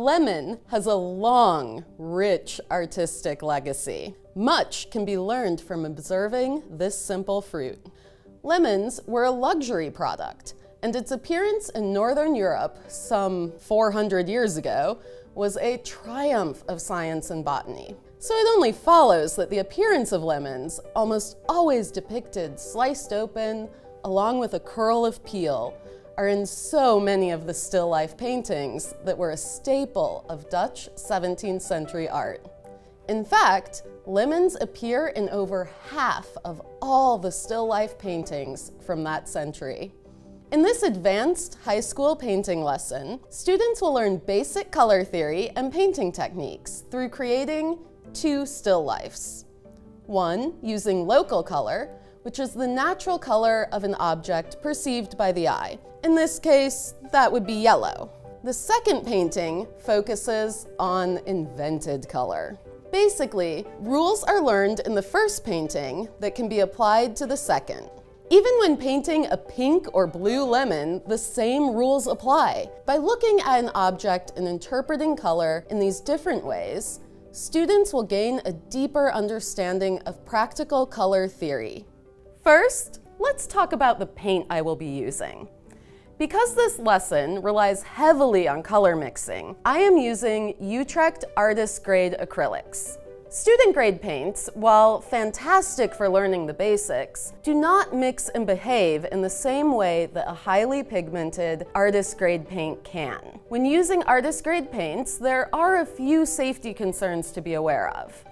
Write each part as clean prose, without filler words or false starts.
lemon has a long, rich artistic legacy. Much can be learned from observing this simple fruit. Lemons were a luxury product, and its appearance in Northern Europe some 400 years ago was a triumph of science and botany. So it only follows that the appearance of lemons, almost always depicted sliced open, along with a curl of peel, are in so many of the still life paintings that were a staple of Dutch 17th century art. In fact, lemons appear in over half of all the still life paintings from that century. In this advanced high school painting lesson, students will learn basic color theory and painting techniques through creating two still lifes. One, using local color, which is the natural color of an object perceived by the eye. In this case, that would be yellow. The second painting focuses on invented color. Basically, rules are learned in the first painting that can be applied to the second. Even when painting a pink or blue lemon, the same rules apply. By looking at an object and interpreting color in these different ways, students will gain a deeper understanding of practical color theory. First, let's talk about the paint I will be using. Because this lesson relies heavily on color mixing, I am using Utrecht Artist Grade acrylics. Student grade paints, while fantastic for learning the basics, do not mix and behave in the same way that a highly pigmented artist grade paint can. When using artist grade paints, there are a few safety concerns to be aware of.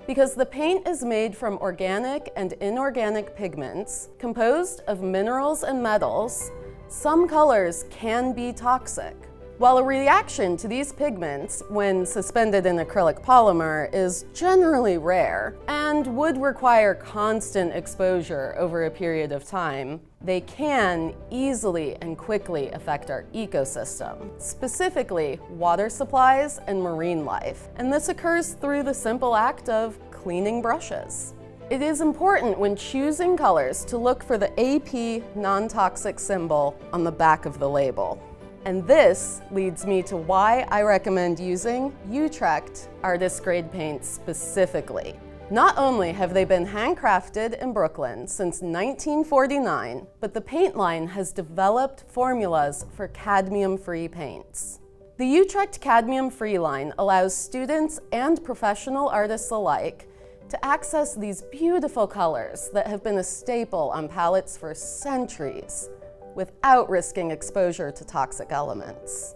Because the paint is made from organic and inorganic pigments, composed of minerals and metals, some colors can be toxic. While a reaction to these pigments, when suspended in acrylic polymer, is generally rare and would require constant exposure over a period of time, they can easily and quickly affect our ecosystem, specifically water supplies and marine life. And this occurs through the simple act of cleaning brushes. It is important when choosing colors to look for the AP non-toxic symbol on the back of the label. And this leads me to why I recommend using Utrecht Artist Grade paints specifically. Not only have they been handcrafted in Brooklyn since 1949, but the paint line has developed formulas for cadmium-free paints. The Utrecht cadmium-free line allows students and professional artists alike to access these beautiful colors that have been a staple on palettes for centuries, without risking exposure to toxic elements.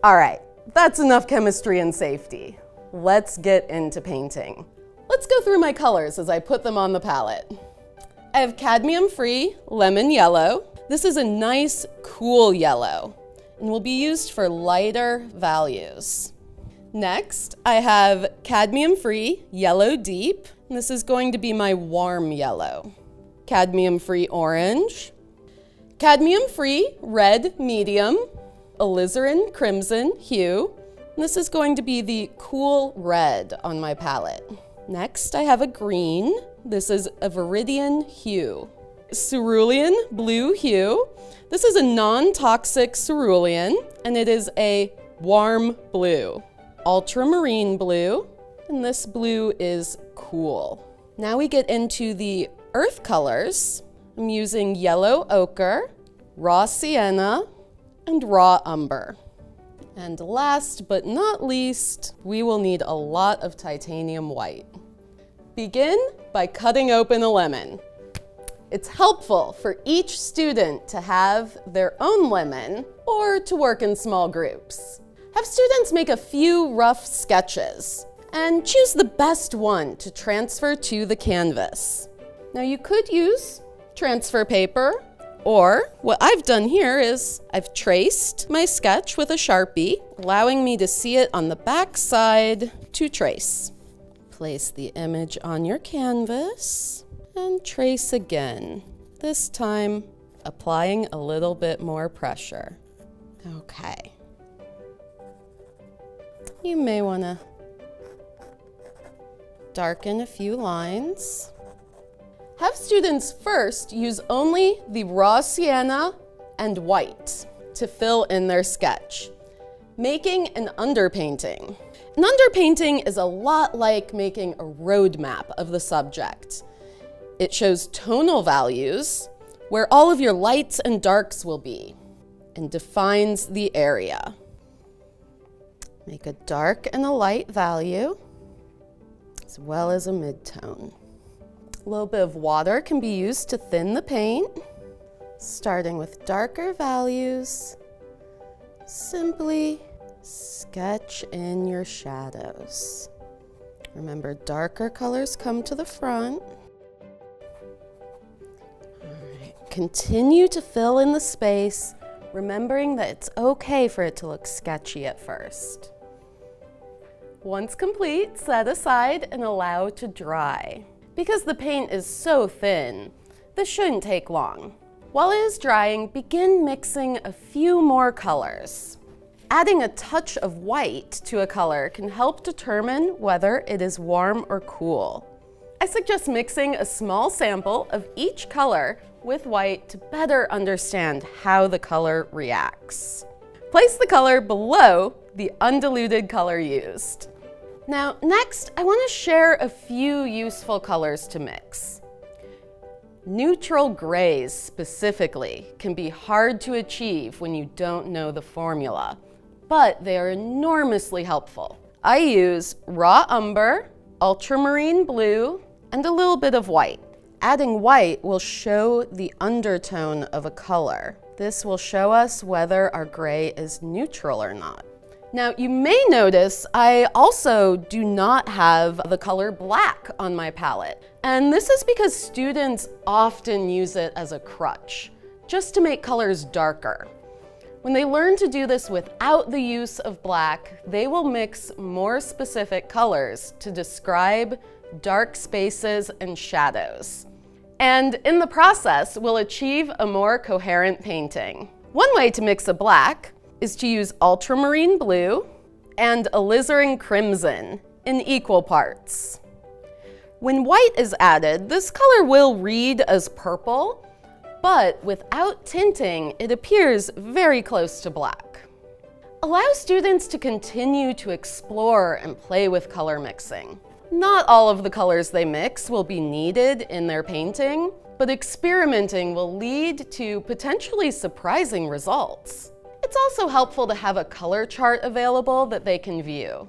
All right, that's enough chemistry and safety. Let's get into painting. Let's go through my colors as I put them on the palette. I have cadmium-free lemon yellow. This is a nice, cool yellow and will be used for lighter values. Next, I have cadmium-free yellow deep. And this is going to be my warm yellow. Cadmium-free orange. Cadmium-free red medium, alizarin crimson hue. And this is going to be the cool red on my palette. Next, I have a green. This is a viridian hue. Cerulean blue hue. This is a non-toxic cerulean, and it is a warm blue. Ultramarine blue, and this blue is cool. Now we get into the earth colors. I'm using yellow ochre, raw sienna, and raw umber. And last but not least, we will need a lot of titanium white. Begin by cutting open a lemon. It's helpful for each student to have their own lemon or to work in small groups. Have students make a few rough sketches and choose the best one to transfer to the canvas. Now you could use transfer paper, or what I've done here is I've traced my sketch with a Sharpie, allowing me to see it on the back side to trace. Place the image on your canvas and trace again, this time applying a little bit more pressure. Okay. You may want to darken a few lines. Have students first use only the raw sienna and white to fill in their sketch. Making an underpainting. An underpainting is a lot like making a road map of the subject. It shows tonal values, where all of your lights and darks will be, and defines the area. Make a dark and a light value, as well as a midtone. A little bit of water can be used to thin the paint. Starting with darker values, simply sketch in your shadows. Remember, darker colors come to the front. Continue to fill in the space, remembering that it's okay for it to look sketchy at first. Once complete, set aside and allow to dry. Because the paint is so thin, this shouldn't take long. While it is drying, begin mixing a few more colors. Adding a touch of white to a color can help determine whether it is warm or cool. I suggest mixing a small sample of each color with white to better understand how the color reacts. Place the color below the undiluted color used. Now, next, I want to share a few useful colors to mix. Neutral grays specifically can be hard to achieve when you don't know the formula, but they are enormously helpful. I use raw umber, ultramarine blue, and a little bit of white. Adding white will show the undertone of a color. This will show us whether our gray is neutral or not. Now, you may notice I also do not have the color black on my palette. And this is because students often use it as a crutch, just to make colors darker. When they learn to do this without the use of black, they will mix more specific colors to describe dark spaces and shadows. And in the process, will achieve a more coherent painting. One way to mix a black is to use ultramarine blue and alizarin crimson in equal parts. When white is added, this color will read as purple, but without tinting, it appears very close to black. Allow students to continue to explore and play with color mixing. Not all of the colors they mix will be needed in their painting, but experimenting will lead to potentially surprising results. It's also helpful to have a color chart available that they can view.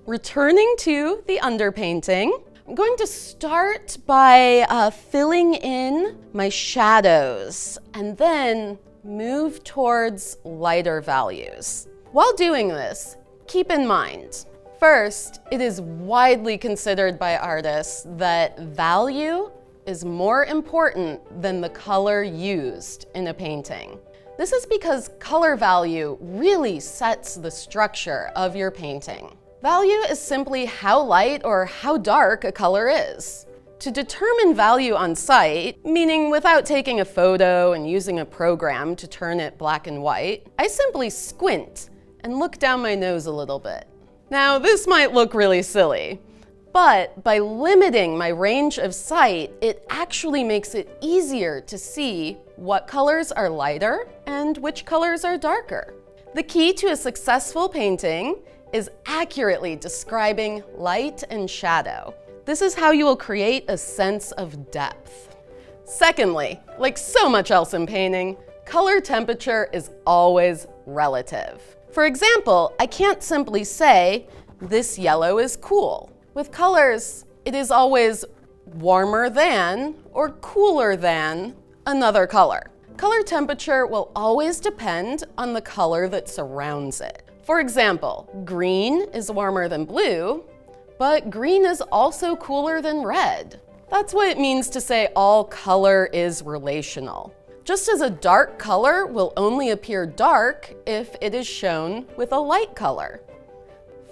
Returning to the underpainting, I'm going to start by filling in my shadows and then move towards lighter values. While doing this, keep in mind, first, it is widely considered by artists that value is more important than the color used in a painting. This is because color value really sets the structure of your painting. Value is simply how light or how dark a color is. To determine value on site, meaning without taking a photo and using a program to turn it black and white, I simply squint and look down my nose a little bit. Now, this might look really silly, but by limiting my range of sight, it actually makes it easier to see what colors are lighter and which colors are darker. The key to a successful painting is accurately describing light and shadow. This is how you will create a sense of depth. Secondly, like so much else in painting, color temperature is always relative. For example, I can't simply say, this yellow is cool. With colors, it is always warmer than or cooler than another color. Color temperature will always depend on the color that surrounds it. For example, green is warmer than blue, but green is also cooler than red. That's what it means to say all color is relational. Just as a dark color will only appear dark if it is shown with a light color.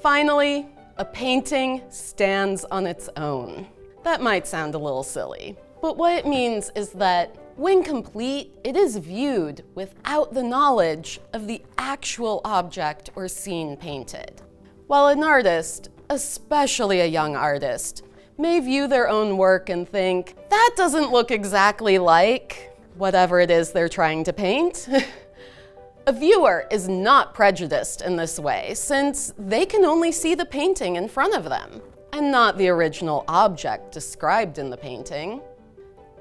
Finally, a painting stands on its own. That might sound a little silly, but what it means is that when complete, it is viewed without the knowledge of the actual object or scene painted. While an artist, especially a young artist, may view their own work and think, that doesn't look exactly like whatever it is they're trying to paint. A viewer is not prejudiced in this way, since they can only see the painting in front of them, and not the original object described in the painting.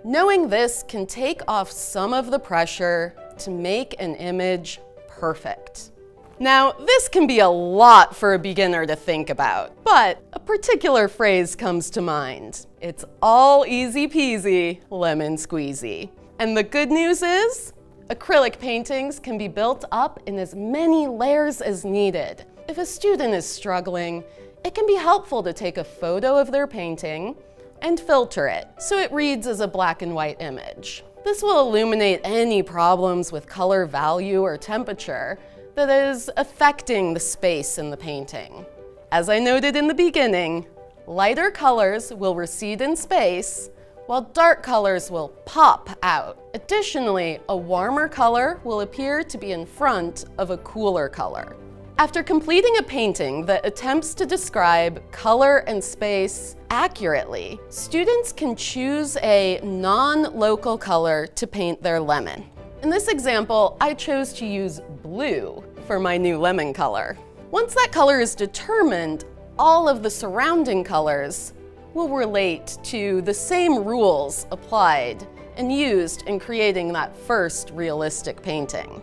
Knowing this can take off some of the pressure to make an image perfect. Now, this can be a lot for a beginner to think about, but a particular phrase comes to mind. It's all easy peasy, lemon squeezy. And the good news is, acrylic paintings can be built up in as many layers as needed. If a student is struggling, it can be helpful to take a photo of their painting and filter it so it reads as a black and white image. This will illuminate any problems with color value or temperature that is affecting the space in the painting. As I noted in the beginning, lighter colors will recede in space, while dark colors will pop out. Additionally, a warmer color will appear to be in front of a cooler color. After completing a painting that attempts to describe color and space accurately, students can choose a non-local color to paint their lemon. In this example, I chose to use blue for my new lemon color. Once that color is determined, all of the surrounding colors will relate to the same rules applied and used in creating that first realistic painting,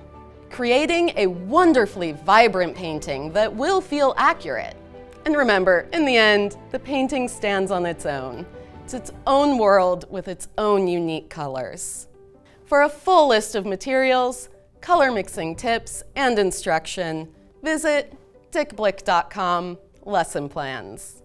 creating a wonderfully vibrant painting that will feel accurate. And remember, in the end, the painting stands on its own. It's its own world with its own unique colors. For a full list of materials, color mixing tips, and instruction, visit dickblick.com/lesson plans.